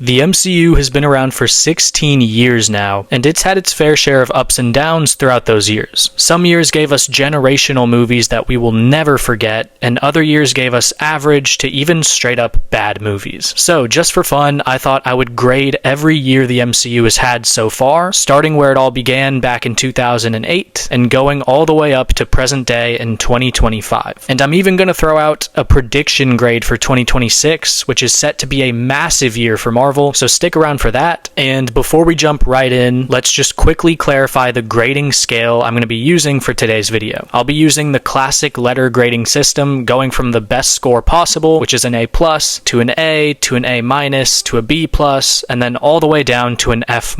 The MCU has been around for 16 years now, and it's had its fair share of ups and downs throughout those years. Some years gave us generational movies that we will never forget, and other years gave us average to even straight up bad movies. So, just for fun, I thought I would grade every year the MCU has had so far, starting where it all began back in 2008, and going all the way up to present day in 2025. And I'm even going to throw out a prediction grade for 2026, which is set to be a massive year for Marvel, so stick around for that. And before we jump right in, let's just quickly clarify the grading scale I'm going to be using for today's video. I'll be using the classic letter grading system, going from the best score possible, which is an A+, to an A, to an A-, to a B+, and then all the way down to an F-.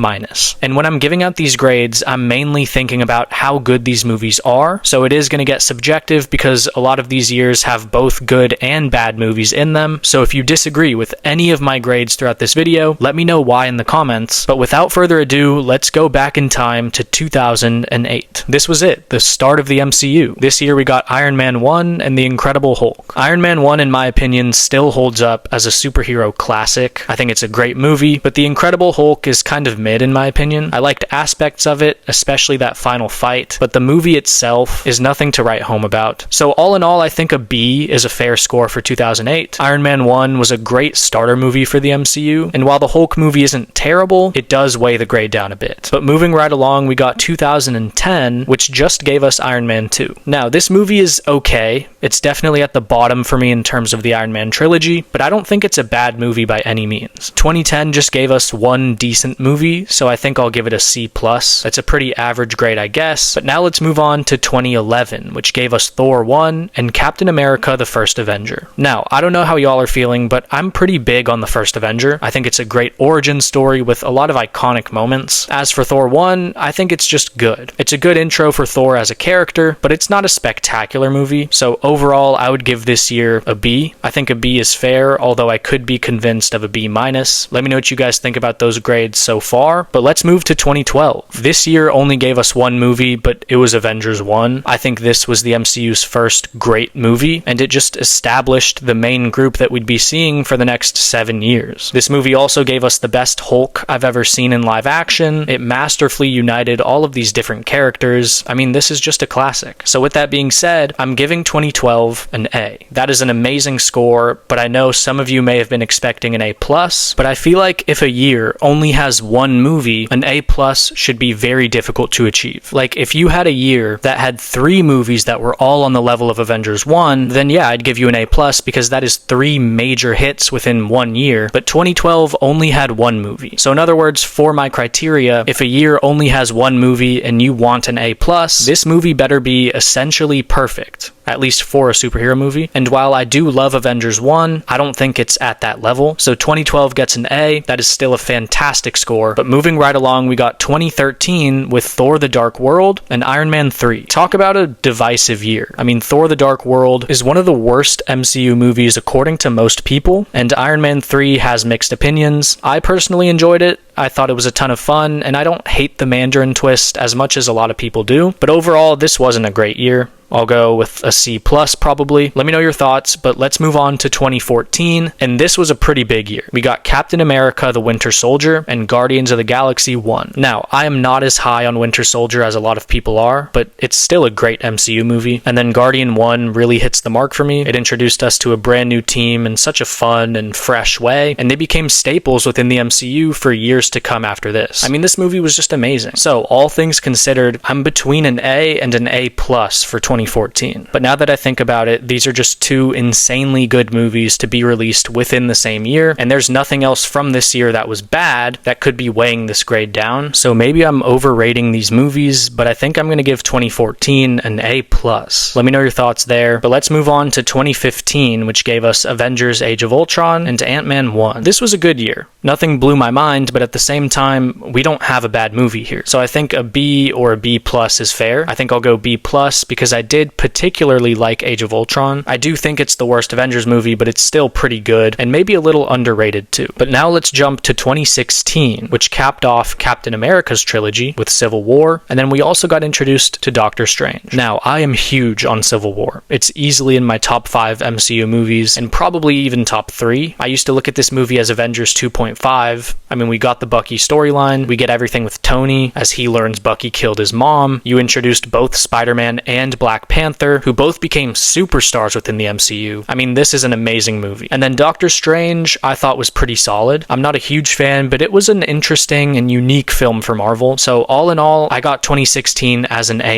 And when I'm giving out these grades, I'm mainly thinking about how good these movies are, so it is going to get subjective because a lot of these years have both good and bad movies in them. So if you disagree with any of my grades throughout this video, let me know why in the comments. But without further ado, let's go back in time to 2008. This was it, the start of the MCU. This year we got Iron Man 1 and The Incredible Hulk. Iron Man 1, in my opinion, still holds up as a superhero classic. I think it's a great movie, but The Incredible Hulk is kind of mid in my opinion. I liked aspects of it, especially that final fight, but the movie itself is nothing to write home about. So all in all, I think a B is a fair score for 2008. Iron Man 1 was a great starter movie for the MCU, and while the Hulk movie isn't terrible, it does weigh the grade down a bit. But moving right along, we got 2010, which just gave us Iron Man 2. Now, this movie is okay. It's definitely at the bottom for me in terms of the Iron Man trilogy, but I don't think it's a bad movie by any means. 2010 just gave us one decent movie, so I think I'll give it a C+. That's a pretty average grade, I guess. But now let's move on to 2011, which gave us Thor 1 and Captain America: The First Avenger. Now, I don't know how y'all are feeling, but I'm pretty big on The First Avenger. I think it's a great origin story with a lot of iconic moments. As for Thor 1, I think it's just good. It's a good intro for Thor as a character, but it's not a spectacular movie, so overall I would give this year a B. I think a B is fair, although I could be convinced of a B-. Let me know what you guys think about those grades so far, but let's move to 2012. This year only gave us one movie, but it was Avengers 1. I think this was the MCU's first great movie, and it just established the main group that we'd be seeing for the next 7 years. This movie also gave us the best Hulk I've ever seen in live action. It masterfully united all of these different characters. I mean, this is just a classic. So with that being said, I'm giving 2012 an A. That is an amazing score, but I know some of you may have been expecting an A+, but I feel like if a year only has one movie, an A+ should be very difficult to achieve. Like, if you had a year that had 3 movies that were all on the level of Avengers 1, then yeah, I'd give you an A+, because that is 3 major hits within 1 year, but 2012 only had 1 movie. So in other words, for my criteria, if a year only has 1 movie and you want an A+, this movie better be essentially perfect, at least for a superhero movie. And while I do love Avengers 1, I don't think it's at that level. So 2012 gets an A. That is still a fantastic score. But moving right along, we got 2013 with Thor: The Dark World and Iron Man 3. Talk about a divisive year. I mean, Thor: The Dark World is one of the worst MCU movies according to most people, and Iron Man 3 has mixed opinions. I personally enjoyed it. I thought it was a ton of fun, and I don't hate the Mandarin twist as much as a lot of people do. But overall, this wasn't a great year. I'll go with a C+ probably. Let me know your thoughts, but let's move on to 2014, and this was a pretty big year. We got Captain America: The Winter Soldier and Guardians of the Galaxy 1. Now, I am not as high on Winter Soldier as a lot of people are, but it's still a great MCU movie. And then Guardian 1 really hits the mark for me. It introduced us to a brand new team in such a fun and fresh way, and they became staples within the MCU for years to come after this. I mean, this movie was just amazing. So, all things considered, I'm between an A and an A+ for 2014. But now that I think about it, these are just 2 insanely good movies to be released within the same year, and there's nothing else from this year that was bad that could be weighing this grade down. So maybe I'm overrating these movies, but I think I'm going to give 2014 an A+. Let me know your thoughts there. But let's move on to 2015, which gave us Avengers: Age of Ultron and Ant-Man 1. This was a good year. Nothing blew my mind, but at at the same time, we don't have a bad movie here. So I think a B or a B plus is fair. I think I'll go B plus because I did particularly like Age of Ultron. I do think it's the worst Avengers movie, but it's still pretty good and maybe a little underrated too. But now let's jump to 2016, which capped off Captain America's trilogy with Civil War, and then we also got introduced to Doctor Strange. Now, I am huge on Civil War. It's easily in my top 5 MCU movies and probably even top 3. I used to look at this movie as Avengers 2.5. I mean, we got the Bucky storyline, we get everything with Tony as he learns Bucky killed his mom. You introduced both Spider-Man and Black Panther, who both became superstars within the MCU. I mean, this is an amazing movie. And then Doctor Strange, I thought was pretty solid. I'm not a huge fan, but it was an interesting and unique film for Marvel. So all in all, I got 2016 as an A-.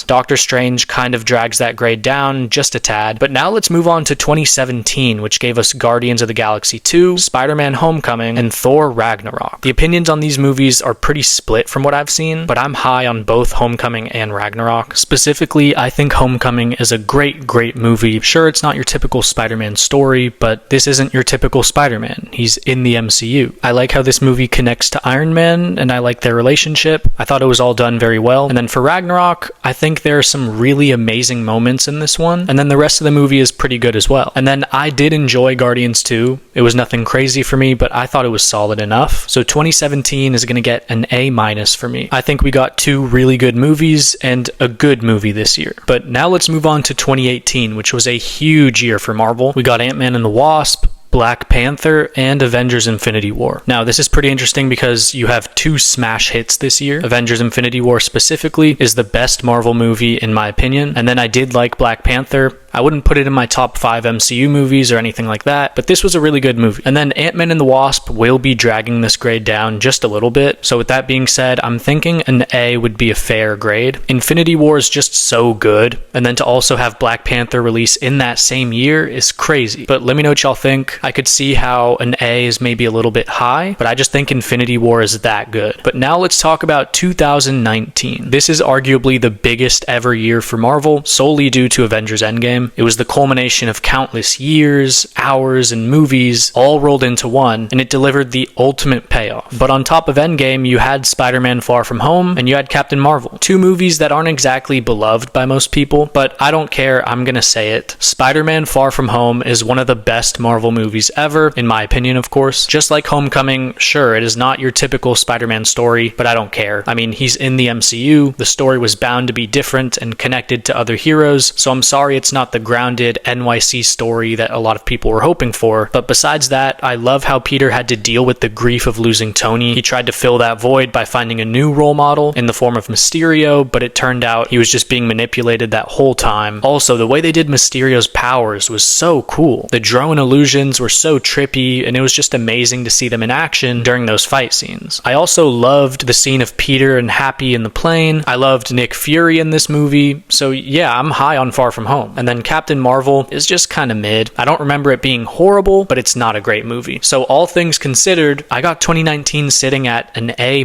Doctor Strange kind of drags that grade down just a tad. But now let's move on to 2017, which gave us Guardians of the Galaxy 2, Spider-Man Homecoming, and Thor Ragnarok. The opinions on these movies are pretty split from what I've seen, but I'm high on both Homecoming and Ragnarok. Specifically, I think Homecoming is a great movie. Sure, it's not your typical Spider-Man story, but this isn't your typical Spider-Man. He's in the MCU. I like how this movie connects to Iron Man, and I like their relationship. I thought it was all done very well. And then for Ragnarok, I think there are some really amazing moments in this one, and then the rest of the movie is pretty good as well. And then I did enjoy Guardians 2. It was nothing crazy for me, but I thought it was solid enough. So 2017 is going to get an A- for me. I think we got 2 really good movies and a good movie this year. But now let's move on to 2018, which was a huge year for Marvel. We got Ant-Man and the Wasp, Black Panther, and Avengers Infinity War. Now, this is pretty interesting because you have 2 smash hits this year. Avengers Infinity War specifically is the best Marvel movie in my opinion, and then I did like Black Panther. I wouldn't put it in my top 5 MCU movies or anything like that, but this was a really good movie. And then Ant-Man and the Wasp will be dragging this grade down just a little bit. So with that being said, I'm thinking an A would be a fair grade. Infinity War is just so good, and then to also have Black Panther release in that same year is crazy. But let me know what y'all think. I could see how an A is maybe a little bit high, but I just think Infinity War is that good. But now let's talk about 2019. This is arguably the biggest ever year for Marvel, solely due to Avengers Endgame. It was the culmination of countless years, hours, and movies all rolled into one, and it delivered the ultimate payoff. But on top of Endgame, you had Spider-Man Far From Home, and you had Captain Marvel. 2 movies that aren't exactly beloved by most people, but I don't care, I'm gonna say it. Spider-Man Far From Home is one of the best Marvel movies ever, in my opinion, of course. Just like Homecoming, sure, it is not your typical Spider-Man story, but I don't care. I mean, he's in the MCU, the story was bound to be different and connected to other heroes, so I'm sorry it's not the grounded NYC story that a lot of people were hoping for. But besides that, I love how Peter had to deal with the grief of losing Tony. He tried to fill that void by finding a new role model in the form of Mysterio, but it turned out he was just being manipulated that whole time. Also, the way they did Mysterio's powers was so cool. The drone illusions were so trippy, and it was just amazing to see them in action during those fight scenes. I also loved the scene of Peter and Happy in the plane. I loved Nick Fury in this movie, so yeah, I'm high on Far From Home. And then Captain Marvel is just kind of mid. I don't remember it being horrible, but it's not a great movie. So all things considered, I got 2019 sitting at an A-.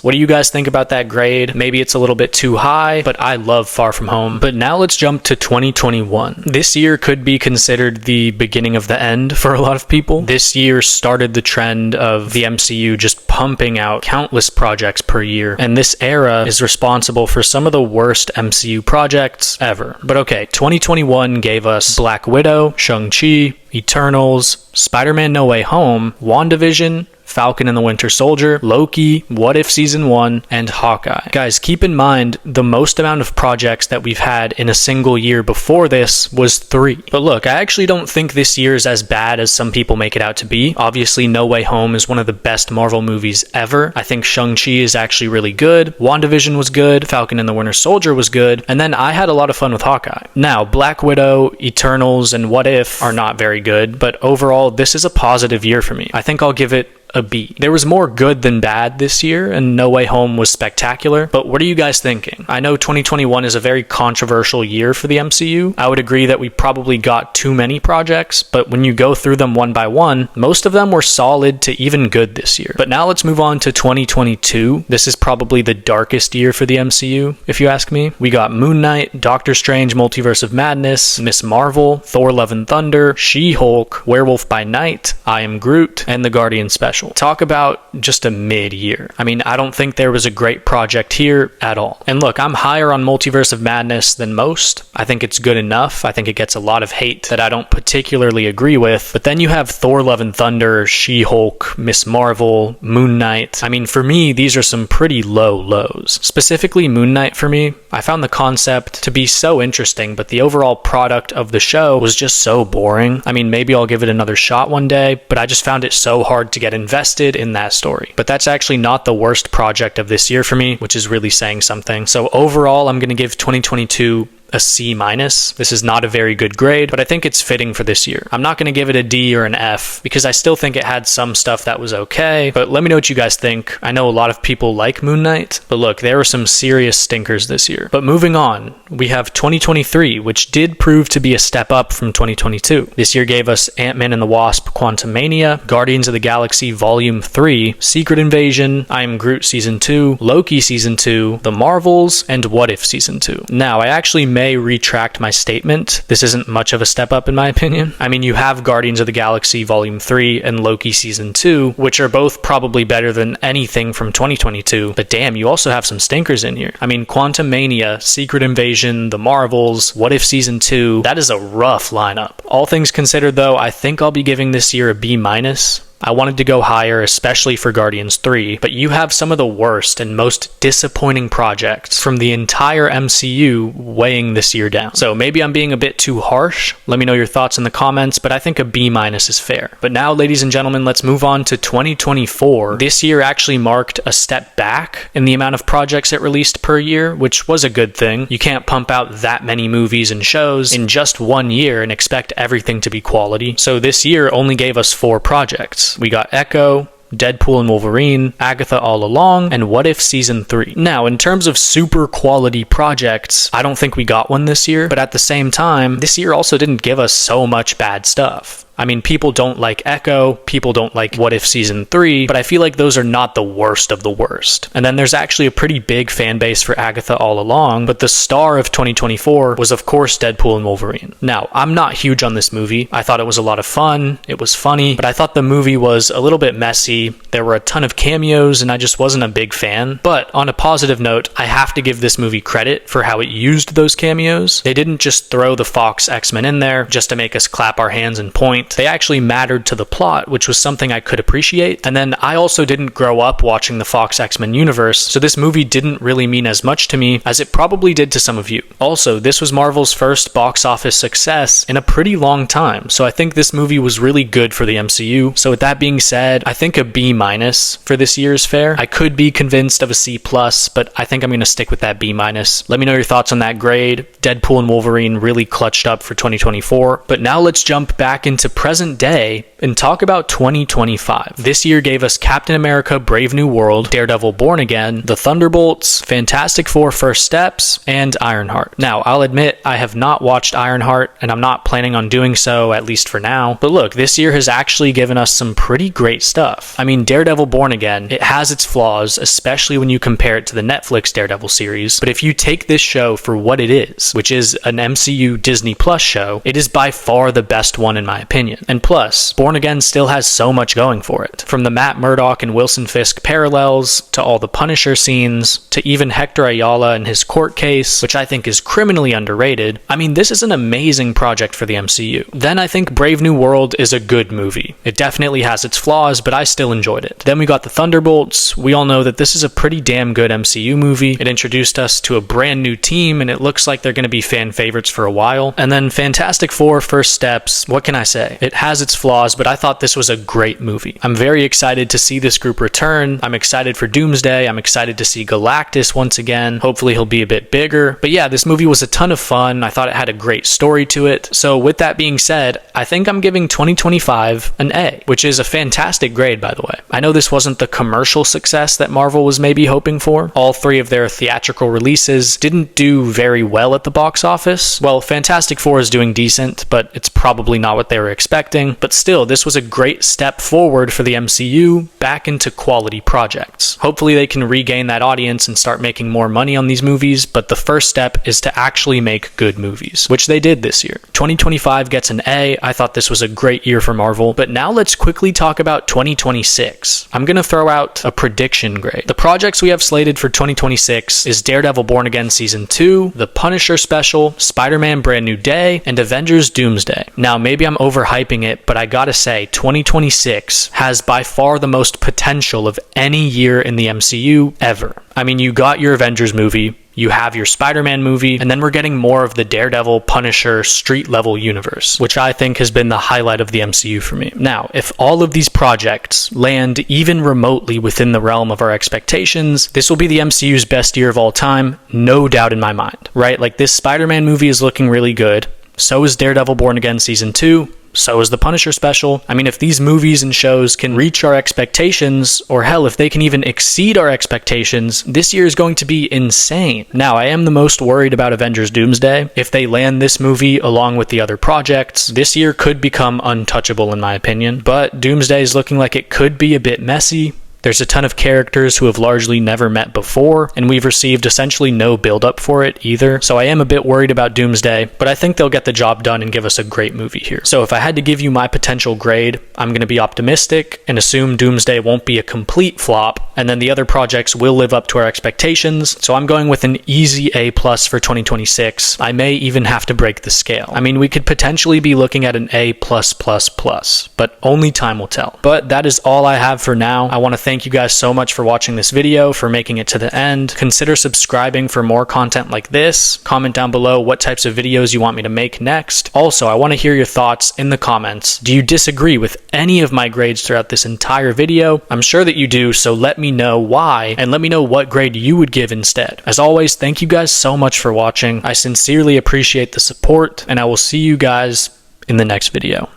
What do you guys think about that grade? Maybe it's a little bit too high, but I love Far From Home. But now let's jump to 2021. This year could be considered the beginning of the end for a lot of people. This year started the trend of the MCU just pumping out countless projects per year, and this era is responsible for some of the worst MCU projects ever. But okay, 2021 gave us Black Widow, Shang-Chi, Eternals, Spider-Man No Way Home, WandaVision, Falcon and the Winter Soldier, Loki, What If Season 1, and Hawkeye. Guys, keep in mind, the most amount of projects that we've had in a single year before this was 3. But look, I actually don't think this year is as bad as some people make it out to be. Obviously, No Way Home is one of the best Marvel movies ever. I think Shang-Chi is actually really good. WandaVision was good. Falcon and the Winter Soldier was good. And then I had a lot of fun with Hawkeye. Now, Black Widow, Eternals, and What If are not very good, but overall, this is a positive year for me. I think I'll give it a B. There was more good than bad this year, and No Way Home was spectacular, but what are you guys thinking? I know 2021 is a very controversial year for the MCU. I would agree that we probably got too many projects, but when you go through them one by one, most of them were solid to even good this year. But now let's move on to 2022. This is probably the darkest year for the MCU, if you ask me. We got Moon Knight, Doctor Strange Multiverse of Madness, Miss Marvel, Thor Love and Thunder, She-Hulk, Werewolf by Night, I Am Groot, and the Guardian Special. special. Talk about just a mid-year. I mean, I don't think there was a great project here at all. And look, I'm higher on Multiverse of Madness than most. I think it's good enough. I think it gets a lot of hate that I don't particularly agree with. But then you have Thor Love and Thunder, She-Hulk, Miss Marvel, Moon Knight. I mean, for me, these are some pretty low lows. Specifically Moon Knight for me, I found the concept to be so interesting, but the overall product of the show was just so boring. I mean, maybe I'll give it another shot one day, but I just found it so hard to get invested in that story. But that's actually not the worst project of this year for me, which is really saying something. So overall, I'm going to give 2022 a C-. This is not a very good grade, but I think it's fitting for this year. I'm not going to give it a D or an F because I still think it had some stuff that was okay, but let me know what you guys think. I know a lot of people like Moon Knight, but look, there were some serious stinkers this year. But moving on, we have 2023, which did prove to be a step up from 2022. This year gave us Ant-Man and the Wasp: Quantumania, Guardians of the Galaxy Volume 3, Secret Invasion, I Am Groot Season 2, Loki Season 2, The Marvels, and What If Season 2. Now, I actually may retract my statement. This isn't much of a step up in my opinion. I mean, you have Guardians of the Galaxy Volume 3 and Loki Season 2, which are both probably better than anything from 2022, but damn, you also have some stinkers in here. I mean, Quantumania, Secret Invasion, The Marvels, What If Season 2, that is a rough lineup. All things considered though, I think I'll be giving this year a B-. I wanted to go higher, especially for Guardians 3, but you have some of the worst and most disappointing projects from the entire MCU weighing this year down. So maybe I'm being a bit too harsh. Let me know your thoughts in the comments, but I think a B- is fair. But now, ladies and gentlemen, let's move on to 2024. This year actually marked a step back in the amount of projects it released per year, which was a good thing. You can't pump out that many movies and shows in just one year and expect everything to be quality. So this year only gave us 4 projects. We got Echo, Deadpool and Wolverine, Agatha All Along, and What If Season 3. Now, in terms of super quality projects, I don't think we got one this year, but at the same time, this year also didn't give us so much bad stuff. I mean, people don't like Echo, people don't like What If Season 3, but I feel like those are not the worst of the worst. And then there's actually a pretty big fan base for Agatha All Along, but the star of 2024 was of course Deadpool and Wolverine. Now, I'm not huge on this movie. I thought it was a lot of fun, it was funny, but I thought the movie was a little bit messy. There were a ton of cameos and I just wasn't a big fan. But on a positive note, I have to give this movie credit for how it used those cameos. They didn't just throw the Fox X-Men in there just to make us clap our hands and point. They actually mattered to the plot, which was something I could appreciate. And then I also didn't grow up watching the Fox X-Men universe, so this movie didn't really mean as much to me as it probably did to some of you. Also, this was Marvel's first box office success in a pretty long time, so I think this movie was really good for the MCU. So with that being said, I think a B- for this year is fair. I could be convinced of a C+, but I think I'm going to stick with that B-. Let me know your thoughts on that grade. Deadpool and Wolverine really clutched up for 2024. But now let's jump back into present day and talk about 2025. This year gave us Captain America: Brave New World, Daredevil: Born Again, The Thunderbolts, Fantastic Four: First Steps, and Ironheart. Now, I'll admit I have not watched Ironheart, and I'm not planning on doing so, at least for now. But look, this year has actually given us some pretty great stuff. I mean, Daredevil: Born Again, it has its flaws, especially when you compare it to the Netflix Daredevil series, but if you take this show for what it is, which is an MCU Disney Plus show, it is by far the best one in my opinion. And plus, Born Again still has so much going for it. From the Matt Murdock and Wilson Fisk parallels, to all the Punisher scenes, to even Hector Ayala and his court case, which I think is criminally underrated. I mean, this is an amazing project for the MCU. Then I think Brave New World is a good movie. It definitely has its flaws, but I still enjoyed it. Then we got The Thunderbolts. We all know that this is a pretty damn good MCU movie. It introduced us to a brand new team, and it looks like they're going to be fan favorites for a while. And then Fantastic Four: First Steps, what can I say? It has its flaws, but I thought this was a great movie. I'm very excited to see this group return. I'm excited for Doomsday. I'm excited to see Galactus once again. Hopefully he'll be a bit bigger. But yeah, this movie was a ton of fun. I thought it had a great story to it. So with that being said, I think I'm giving 2025 an A, which is a fantastic grade, by the way. I know this wasn't the commercial success that Marvel was maybe hoping for. All 3 of their theatrical releases didn't do very well at the box office. Well, Fantastic Four is doing decent, but it's probably not what they were expecting, but still, this was a great step forward for the MCU back into quality projects. Hopefully they can regain that audience and start making more money on these movies, but the first step is to actually make good movies, which they did this year. 2025 gets an A. I thought this was a great year for Marvel, but now let's quickly talk about 2026. I'm gonna throw out a prediction grade. The projects we have slated for 2026 is Daredevil Born Again Season 2, The Punisher Special, Spider-Man Brand New Day, and Avengers Doomsday. Now, maybe I'm overhyping it, but I gotta say, 2026 has by far the most potential of any year in the MCU ever. I mean, you got your Avengers movie, you have your Spider-Man movie, and then we're getting more of the Daredevil, Punisher, street-level universe, which I think has been the highlight of the MCU for me. Now, if all of these projects land even remotely within the realm of our expectations, this will be the MCU's best year of all time, no doubt in my mind, right? Like, this Spider-Man movie is looking really good. So is Daredevil Born Again Season 2. So is the Punisher Special. I mean, if these movies and shows can reach our expectations, or hell, if they can even exceed our expectations, this year is going to be insane. Now, I am the most worried about Avengers Doomsday. If they land this movie along with the other projects, this year could become untouchable in my opinion. But Doomsday is looking like it could be a bit messy. There's a ton of characters who have largely never met before, and we've received essentially no build-up for it either. So I am a bit worried about Doomsday, but I think they'll get the job done and give us a great movie here. So if I had to give you my potential grade, I'm going to be optimistic and assume Doomsday won't be a complete flop, and then the other projects will live up to our expectations. So I'm going with an easy A+ for 2026. I may even have to break the scale. I mean, we could potentially be looking at an A+++, but only time will tell. But that is all I have for now. I want to thank you guys so much for watching this video, for making it to the end. Consider subscribing for more content like this. Comment down below what types of videos you want me to make next. Also, I want to hear your thoughts in the comments. Do you disagree with any of my grades throughout this entire video? I'm sure that you do, so let me know why, and let me know what grade you would give instead. As always, thank you guys so much for watching. I sincerely appreciate the support, and I will see you guys in the next video.